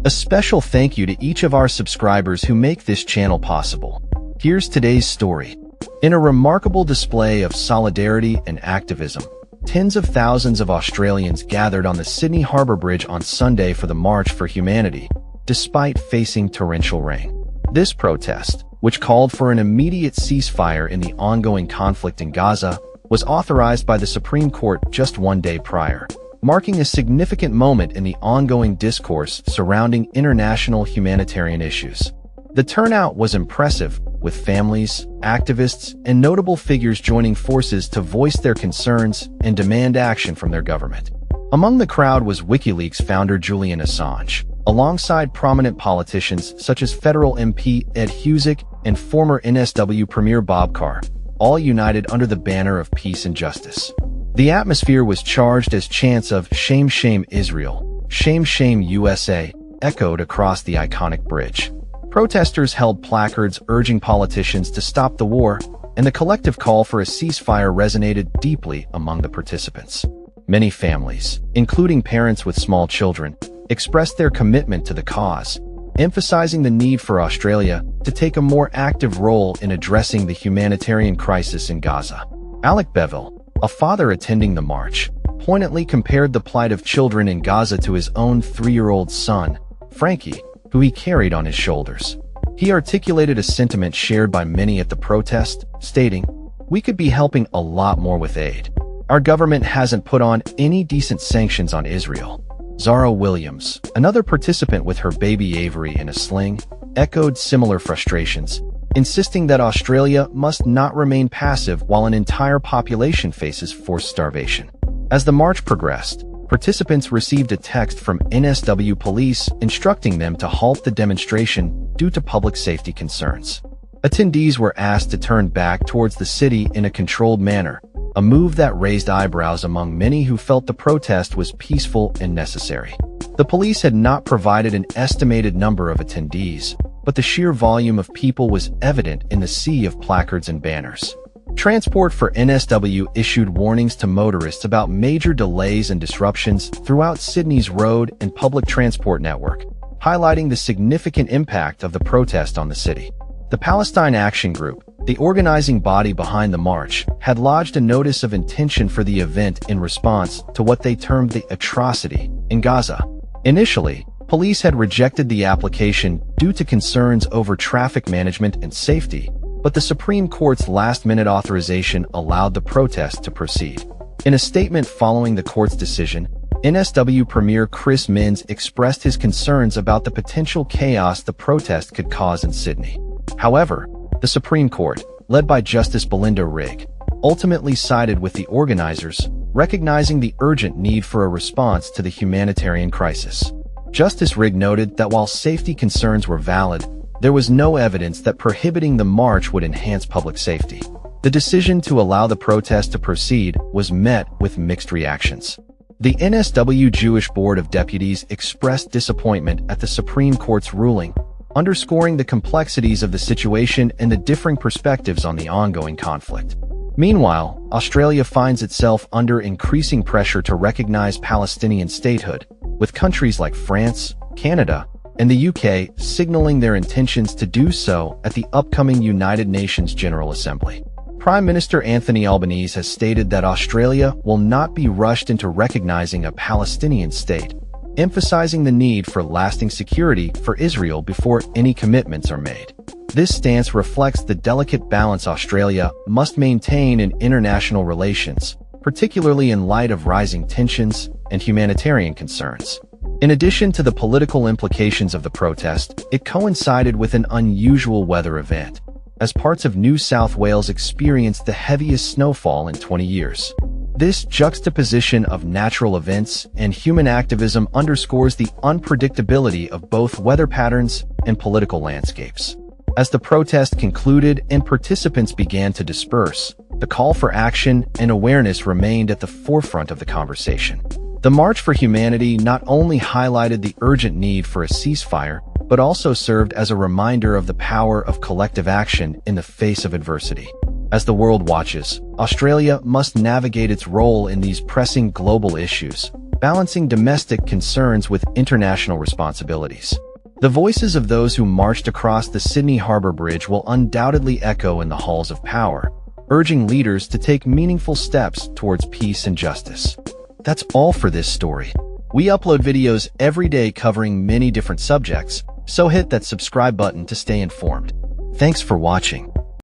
A special thank you to each of our subscribers who make this channel possible. Here's today's story. In a remarkable display of solidarity and activism, tens of thousands of Australians gathered on the Sydney Harbour Bridge on Sunday for the March for Humanity, despite facing torrential rain. This protest, which called for an immediate ceasefire in the ongoing conflict in Gaza, was authorized by the Supreme Court just one day prior, marking a significant moment in the ongoing discourse surrounding international humanitarian issues. The turnout was impressive, with families, activists, and notable figures joining forces to voice their concerns and demand action from their government. Among the crowd was WikiLeaks founder Julian Assange, alongside prominent politicians such as federal MP Ed Husic and former NSW Premier Bob Carr, all united under the banner of peace and justice. The atmosphere was charged as chants of "Shame, shame Israel, shame, shame USA" echoed across the iconic bridge. Protesters held placards urging politicians to stop the war, and the collective call for a ceasefire resonated deeply among the participants. Many families, including parents with small children, expressed their commitment to the cause, emphasizing the need for Australia to take a more active role in addressing the humanitarian crisis in Gaza. Alec Bevel, a father attending the march, poignantly compared the plight of children in Gaza to his own 3-year-old son, Frankie, who he carried on his shoulders. He articulated a sentiment shared by many at the protest, stating, "We could be helping a lot more with aid. Our government hasn't put on any decent sanctions on Israel." Zara Williams, another participant with her baby Avery in a sling, echoed similar frustrations, insisting that Australia must not remain passive while an entire population faces forced starvation. As the march progressed, participants received a text from NSW police instructing them to halt the demonstration due to public safety concerns. Attendees were asked to turn back towards the city in a controlled manner, a move that raised eyebrows among many who felt the protest was peaceful and necessary. The police had not provided an estimated number of attendees, but the sheer volume of people was evident in the sea of placards and banners. Transport for NSW issued warnings to motorists about major delays and disruptions throughout Sydney's road and public transport network, highlighting the significant impact of the protest on the city. The Palestine Action Group, the organizing body behind the march, had lodged a notice of intention for the event in response to what they termed the atrocity in Gaza. Initially, police had rejected the application due to concerns over traffic management and safety, but the Supreme Court's last-minute authorization allowed the protest to proceed. In a statement following the court's decision, NSW Premier Chris Minns expressed his concerns about the potential chaos the protest could cause in Sydney. However, the Supreme Court, led by Justice Belinda Rigg, ultimately sided with the organizers, recognizing the urgent need for a response to the humanitarian crisis. Justice Rigg noted that while safety concerns were valid, there was no evidence that prohibiting the march would enhance public safety. The decision to allow the protest to proceed was met with mixed reactions. The NSW Jewish Board of Deputies expressed disappointment at the Supreme Court's ruling, underscoring the complexities of the situation and the differing perspectives on the ongoing conflict. Meanwhile, Australia finds itself under increasing pressure to recognize Palestinian statehood, with countries like France, Canada, and the UK signaling their intentions to do so at the upcoming United Nations General Assembly. Prime Minister Anthony Albanese has stated that Australia will not be rushed into recognizing a Palestinian state, emphasizing the need for lasting security for Israel before any commitments are made. This stance reflects the delicate balance Australia must maintain in international relations, particularly in light of rising tensions and humanitarian concerns. In addition to the political implications of the protest, it coincided with an unusual weather event, as parts of New South Wales experienced the heaviest snowfall in 20 years. This juxtaposition of natural events and human activism underscores the unpredictability of both weather patterns and political landscapes. As the protest concluded and participants began to disperse, the call for action and awareness remained at the forefront of the conversation. The March for Humanity not only highlighted the urgent need for a ceasefire, but also served as a reminder of the power of collective action in the face of adversity. As the world watches, Australia must navigate its role in these pressing global issues, balancing domestic concerns with international responsibilities. The voices of those who marched across the Sydney Harbour Bridge will undoubtedly echo in the halls of power, urging leaders to take meaningful steps towards peace and justice. That's all for this story. We upload videos every day covering many different subjects, so hit that subscribe button to stay informed. Thanks for watching.